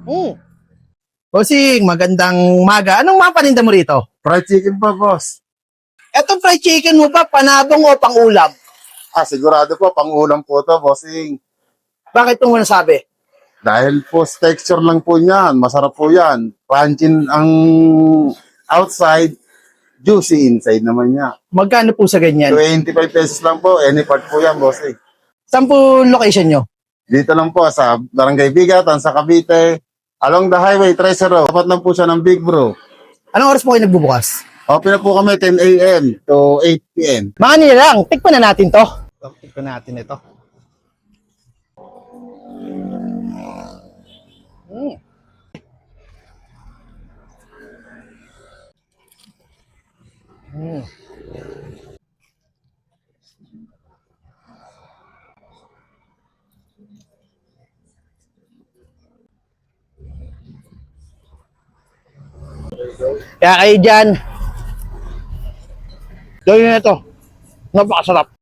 Mm. Bossing, magandang umaga. Anong mga paninda mo rito? Fried chicken pa, boss. Etong fried chicken mo ba, panabong o pang-ulam? Sigurado po, pang-ulam po to, bossing. Bakit mo nasabi? Dahil po, texture lang po niyan. Masarap po yan. Crunchy ang outside, juicy inside naman niya. Magkano po sa ganyan? 25 pesos lang po, any part po yan, bossing. Saan po location nyo? Dito lang po, sa Barangay Bigatan, sa Cavite. Along the highway, Tresero. Dapat lang po siya ng Big Bro. Anong oras po kayo nagbubukas? Open na po kami 10 a.m. to 8 p.m. Mga nilang, tikpan na natin to. Tikpan natin ito. Mm. Mm. Kaya kayo dyan, gawin nyo na ito. Napakasarap.